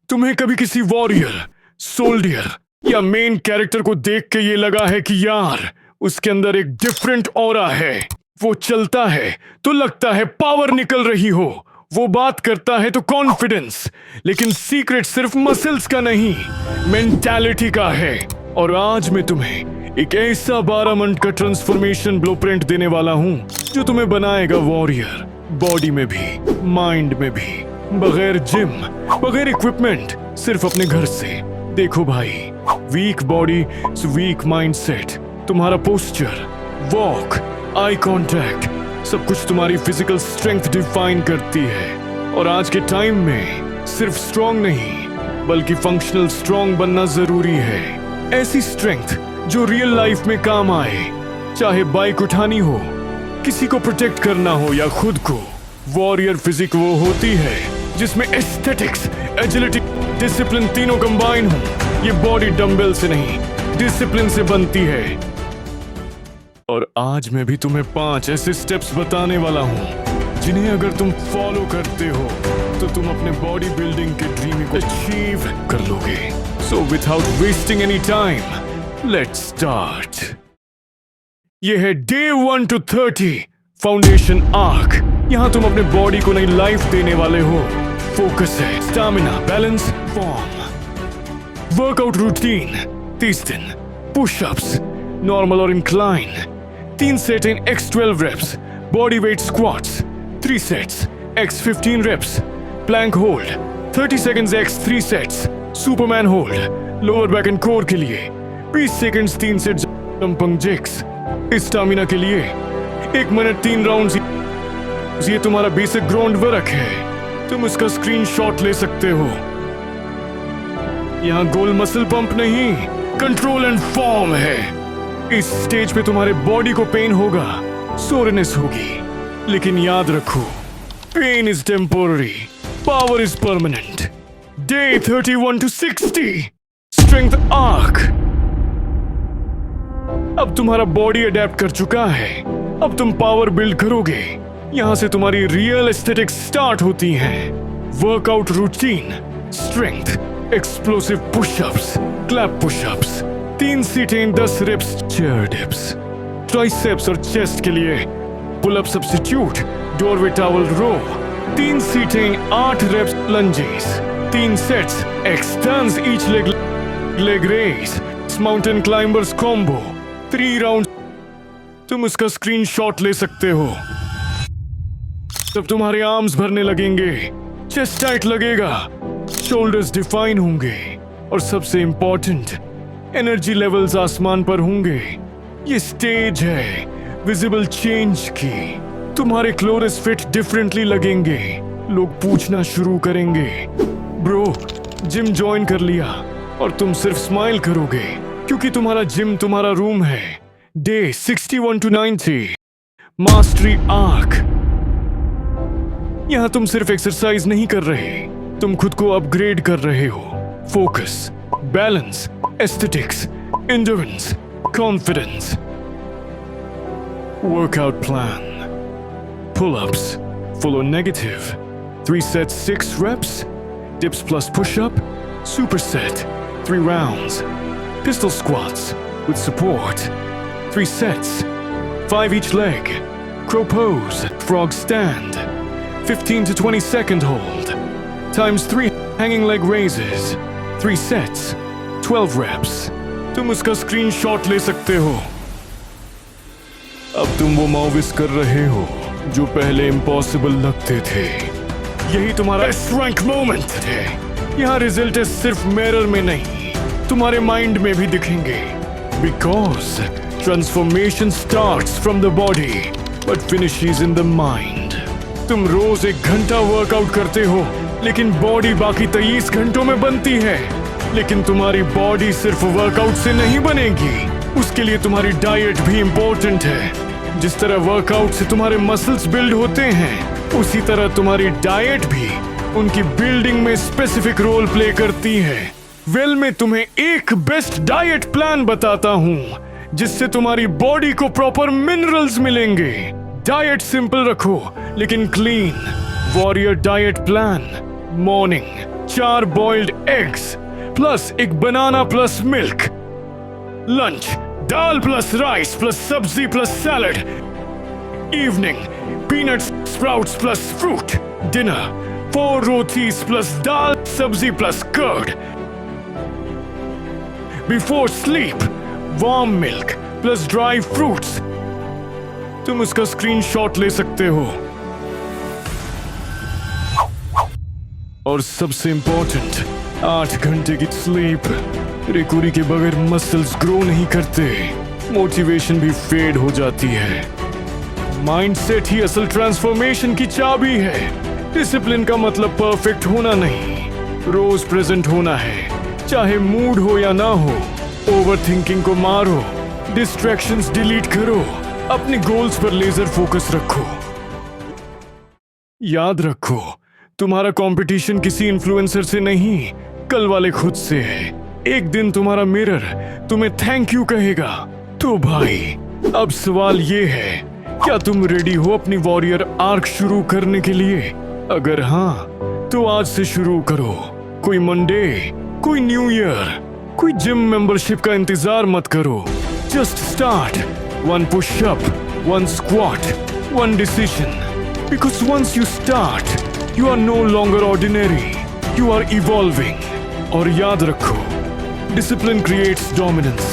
तुम्हें कभी किसी वॉरियर, सोल्डियर या मेन कैरेक्टर को देख के ये लगा है कि यार उसके अंदर एक डिफरेंट ऑरा है, वो चलता है तो लगता है पावर निकल रही हो, वो बात करता है तो कॉन्फिडेंस, लेकिन सीक्रेट सिर्फ मसल्स का नहीं, मेंटालिटी का है। और आज मैं तुम्हें एक ऐसा 12 मंथ का ट्रांसफॉर्मेशन ब्लूप्रिंट देने वाला हूं जो तुम्हें बनाएगा वॉरियर, बॉडी में भी माइंड में भी, बगैर जिम, बगैर इक्विपमेंट, सिर्फ अपने घर से। देखो भाई, वीक बॉडी वीक माइंडसेट, तुम्हारा पोस्चर, वॉक, आई कांटेक्ट, सब कुछ तुम्हारी फिजिकल स्ट्रेंथ डिफाइन करती है। और आज के टाइम में सिर्फ स्ट्रॉन्ग नहीं बल्कि फंक्शनल स्ट्रॉन्ग बनना जरूरी है। ऐसी स्ट्रेंथ जो रियल लाइफ में काम आए, चाहे बाइक उठानी हो, किसी को प्रोटेक्ट करना हो या खुद को। वॉरियर फिजिक वो होती है जिसमें एस्थेटिक्स, एजिलिटी, डिसिप्लिन तीनों कंबाइन हो। ये बॉडी डंबल से नहीं, डिसिप्लिन से बनती है। और आज मैं भी तुम्हें 5 ऐसे स्टेप्स बताने वाला हूं जिन्हें अगर तुम फॉलो करते हो तो तुम अपने बॉडी बिल्डिंग के ड्रीम को अचीव कर लोगे। So without wasting any time, let's start. ये है डे 1 to 30 फाउंडेशन आर्क। यहां तुम अपने बॉडी को नई लाइफ देने वाले हो। फोकस है stamina, balance, form. Workout routine 30 दिन, पुशअप्स नॉर्मल और incline, 3 set in x12 reps, body weight squats 3 sets x 15 reps, plank hold 30 seconds x 3 sets, Superman hold lower back and core के लिए 20 seconds 3 set jumping jacks. Stamina के लिए 1 minute 3 rounds. ये तुम्हारा basic ground work है, तुम इसका screenshot ले सकते हो। यहाँ गोल मसल पंप नहीं, कंट्रोल एंड फॉर्म है। इस स्टेज पे तुम्हारे बॉडी को पेन होगा, सोरनेस होगी, लेकिन याद रखो, pain is temporary, power is permanent. Day 31 to 60 strength arc. अब तुम्हारा बॉडी अडेप्ट कर चुका है, अब तुम पावर बिल्ड करोगे। यहां से तुम्हारी रियल एस्थेटिक्स स्टार्ट होती हैं। Workout routine, strength, explosive pushups, clap pushups, 3 सीटें 10 रेप्स चेयर डिप्स, ट्राइसेप्स और चेस्ट के लिए pull up substitute, doorway towel row, 3 सीटें 8 reps lunges, 3 sets x turns each leg raise, mountain climbers combo 3 round. तुम इसका screenshot ले सकते हो। तब तुम्हारे आर्म्स भरने लगेंगे, चेस्ट टाइट लगेगा, शोल्डर्स डिफाइन होंगे और सबसे इंपॉर्टेंट, एनर्जी लेवल्स आसमान पर होंगे। ये स्टेज है विजिबल चेंज की। तुम्हारे क्लोथ्स फिट डिफरेंटली लगेंगे, लोग पूछना शुरू करेंगे, ब्रो जिम ज्वाइन कर लिया? और तुम सिर्फ स्माइल करोगे क्योंकि तुम्हारा जिम तुम्हारा रूम है। Day 61 to 90 mastery arc. यहां तुम सिर्फ एक्सरसाइज नहीं कर रहे, तुम खुद को अपग्रेड कर रहे हो। Focus, balance, aesthetics, endurance, confidence. Workout plan, pull-ups, full negative, 3 sets 6 reps, dips plus push-up, superset 3 rounds, pistol squats with support 3 sets, 5 each leg, crow pose, frog stand, 15 to 20 second hold, times 3 hanging leg raises, 3 sets, 12 reps. तुम उसका screenshot ले सकते हो। अब तुम वो moves कर रहे हो जो पहले इम्पॉसिबल लगते थे। यही तुम्हारा स्ट्रेंथ मोमेंट है। यहाँ रिजल्ट सिर्फ मिरर में नहीं, तुम्हारे माइंड में भी दिखेंगे। Because transformation starts from the body but finishes in the mind. तुम रोज 1 घंटा वर्कआउट करते हो, लेकिन बॉडी बाकी 23 घंटों में बनती है। लेकिन तुम्हारी बॉडी सिर्फ वर्कआउट से नहीं बनेगी, उसके लिए तुम्हारी डाइट भी इंपॉर्टेंट है। जिस तरह वर्कआउट से तुम्हारे मसल्स बिल्ड होते हैं, उसी तरह तुम्हारी डाइट भी उनकी बिल्डिंग में स्पेसिफिक रोल प्ले करती है। वेल, मैं तुम्हें एक बेस्ट डाइट प्लान बताता हूँ जिससे तुम्हारी बॉडी को प्रॉपर मिनरल्स मिलेंगे। डाइट सिंपल रखो लेकिन clean. Warrior diet plan, morning 4 boiled eggs plus एक बनाना प्लस मिल्क। लंच दाल प्लस राइस प्लस सब्जी plus salad. Evening peanuts sprouts plus fruit. Dinner 4 रोटीज प्लस दाल सब्जी plus curd. Before sleep warm milk plus dry fruits. तुम उसका screenshot ले सकते हो। और सबसे इंपॉर्टेंट 8 घंटे की स्लीप। रिकवरी के बगैर मसल्स ग्रो नहीं करते, मोटिवेशन भी फेड हो जाती है। माइंडसेट ही असल ट्रांसफॉर्मेशन की चाबी है। डिसिप्लिन का मतलब परफेक्ट होना नहीं, रोज प्रेजेंट होना है, चाहे मूड हो या ना हो। ओवरथिंकिंग को मारो, डिस्ट्रैक्शंस डिलीट करो, अपने गोल्स पर लेजर फोकस रखो। याद रखो, तुम्हारा कंपटीशन किसी इन्फ्लुएंसर से नहीं, कल वाले खुद से है। एक दिन तुम्हारा मिरर तुम्हें थैंक यू कहेगा। तो भाई, अब सवाल ये है, क्या तुम रेडी हो अपनी वॉरियर आर्क शुरू करने के लिए? अगर हाँ, तो आज से शुरू करो। कोई मंडे, कोई न्यू ईयर, कोई जिम मेंबरशिप का इंतजार मत करो। Just start. 1 pushup, 1 squat, 1 decision. Because once you start, you are no longer ordinary, you are evolving। और याद रखो, discipline creates dominance।